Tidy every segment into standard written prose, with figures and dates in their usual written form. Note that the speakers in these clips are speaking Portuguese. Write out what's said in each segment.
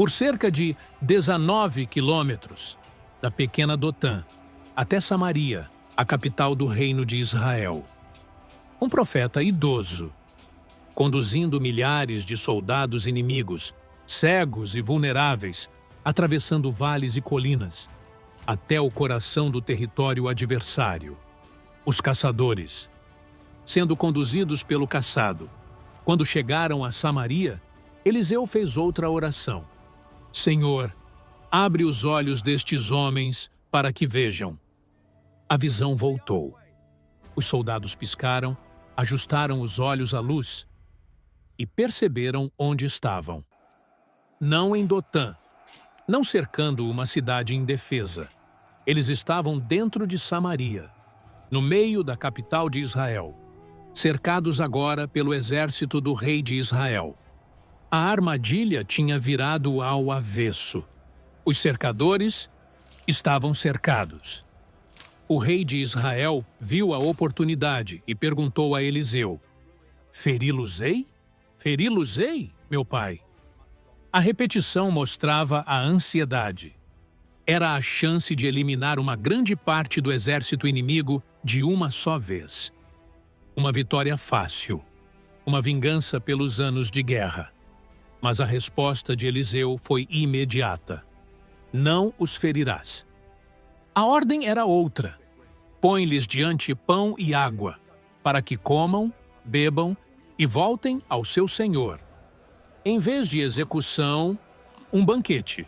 por cerca de 19 quilômetros, da pequena Dotã até Samaria, a capital do reino de Israel. Um profeta idoso, conduzindo milhares de soldados inimigos, cegos e vulneráveis, atravessando vales e colinas, até o coração do território adversário. Os caçadores, sendo conduzidos pelo caçado. Quando chegaram a Samaria, Eliseu fez outra oração. Senhor, abre os olhos destes homens para que vejam. A visão voltou. Os soldados piscaram, ajustaram os olhos à luz e perceberam onde estavam. Não em Dotã, não cercando uma cidade indefesa. Eles estavam dentro de Samaria, no meio da capital de Israel, cercados agora pelo exército do rei de Israel. A armadilha tinha virado ao avesso. Os cercadores estavam cercados. O rei de Israel viu a oportunidade e perguntou a Eliseu: Feri-los-ei? Feri-los-ei, meu pai? A repetição mostrava a ansiedade. Era a chance de eliminar uma grande parte do exército inimigo de uma só vez. Uma vitória fácil. Uma vingança pelos anos de guerra. Mas a resposta de Eliseu foi imediata. Não os ferirás. A ordem era outra. Põe-lhes diante pão e água, para que comam, bebam e voltem ao seu senhor. Em vez de execução, um banquete.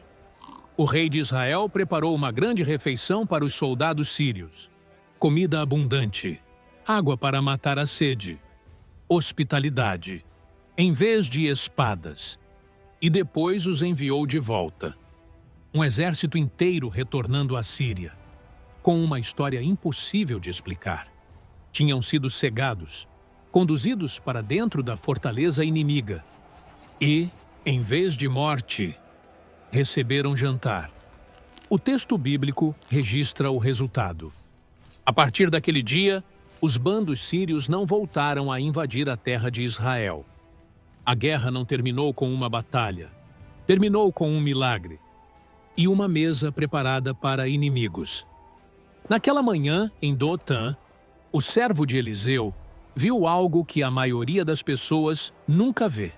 O rei de Israel preparou uma grande refeição para os soldados sírios. Comida abundante, água para matar a sede, hospitalidade, em vez de espadas. E depois os enviou de volta. Um exército inteiro retornando à Síria, com uma história impossível de explicar. Tinham sido cegados, conduzidos para dentro da fortaleza inimiga. E, em vez de morte, receberam jantar. O texto bíblico registra o resultado. A partir daquele dia, os bandos sírios não voltaram a invadir a terra de Israel. A guerra não terminou com uma batalha. Terminou com um milagre e uma mesa preparada para inimigos. Naquela manhã, em Dotã, o servo de Eliseu viu algo que a maioria das pessoas nunca vê.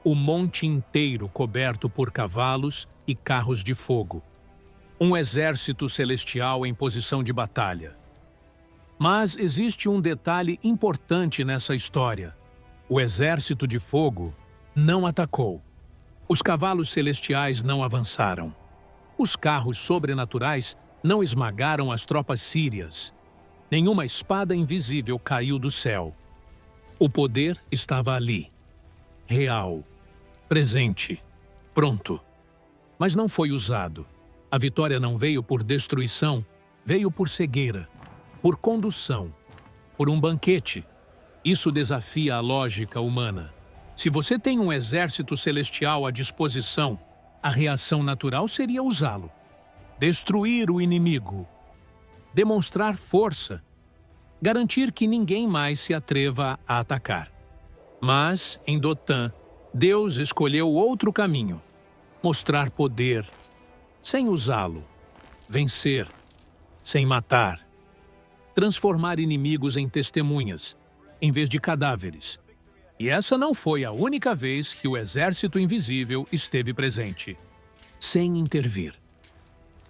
O monte inteiro coberto por cavalos e carros de fogo. Um exército celestial em posição de batalha. Mas existe um detalhe importante nessa história. O exército de fogo não atacou. Os cavalos celestiais não avançaram. Os carros sobrenaturais não esmagaram as tropas sírias. Nenhuma espada invisível caiu do céu. O poder estava ali. Real. Presente. Pronto. Mas não foi usado. A vitória não veio por destruição, veio por cegueira, por condução, por um banquete. Isso desafia a lógica humana. Se você tem um exército celestial à disposição, a reação natural seria usá-lo. Destruir o inimigo. Demonstrar força. Garantir que ninguém mais se atreva a atacar. Mas, em Dotã, Deus escolheu outro caminho. Mostrar poder, sem usá-lo. Vencer, sem matar. Transformar inimigos em testemunhas, em vez de cadáveres. E essa não foi a única vez que o exército invisível esteve presente. Sem intervir.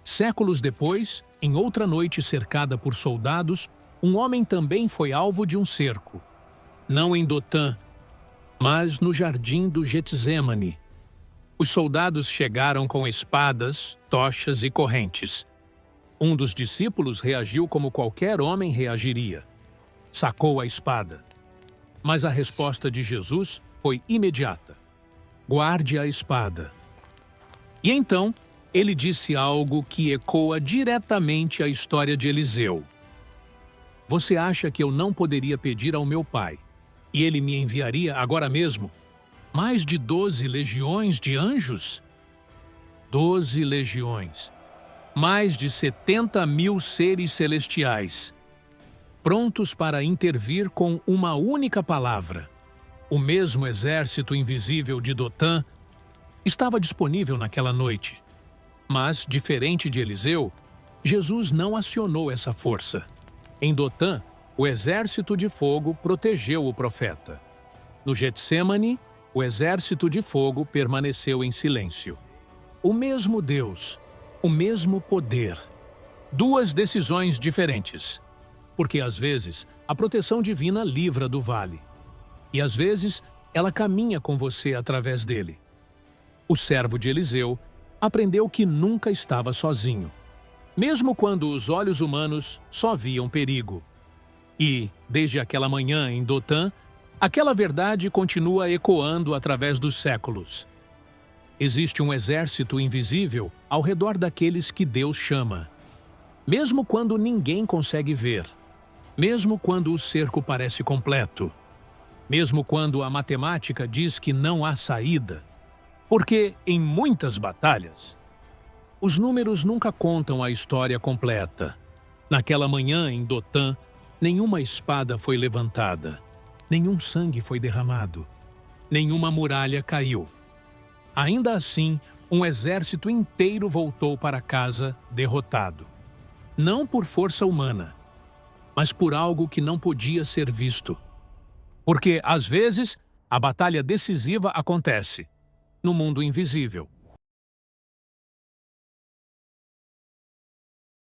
Séculos depois, em outra noite cercada por soldados, um homem também foi alvo de um cerco. Não em Dotã, mas no jardim do Getsêmani. Os soldados chegaram com espadas, tochas e correntes. Um dos discípulos reagiu como qualquer homem reagiria. Sacou a espada. Mas a resposta de Jesus foi imediata. Guarde a espada. E então, ele disse algo que ecoa diretamente a história de Eliseu. Você acha que eu não poderia pedir ao meu pai, e ele me enviaria agora mesmo mais de 12 legiões de anjos? 12 legiões. Mais de 70.000 seres celestiais. Prontos para intervir com uma única palavra. O mesmo exército invisível de Dotã Estava disponível naquela noite. Mas, diferente de Eliseu, Jesus não acionou essa força. Em Dotã, o exército de fogo protegeu o profeta. No Getsêmani, o exército de fogo permaneceu em silêncio. O mesmo Deus, o mesmo poder. Duas decisões diferentes. Porque às vezes a proteção divina livra do vale. E às vezes ela caminha com você através dele. O servo de Eliseu aprendeu que nunca estava sozinho, mesmo quando os olhos humanos só viam perigo. E, desde aquela manhã em Dotã, aquela verdade continua ecoando através dos séculos. Existe um exército invisível ao redor daqueles que Deus chama. Mesmo quando ninguém consegue ver, mesmo quando o cerco parece completo, mesmo quando a matemática diz que não há saída, porque, em muitas batalhas, os números nunca contam a história completa. Naquela manhã em Dotã, nenhuma espada foi levantada, nenhum sangue foi derramado, nenhuma muralha caiu. Ainda assim, um exército inteiro voltou para casa derrotado. Não por força humana, mas por algo que não podia ser visto. Porque, às vezes, a batalha decisiva acontece no mundo invisível.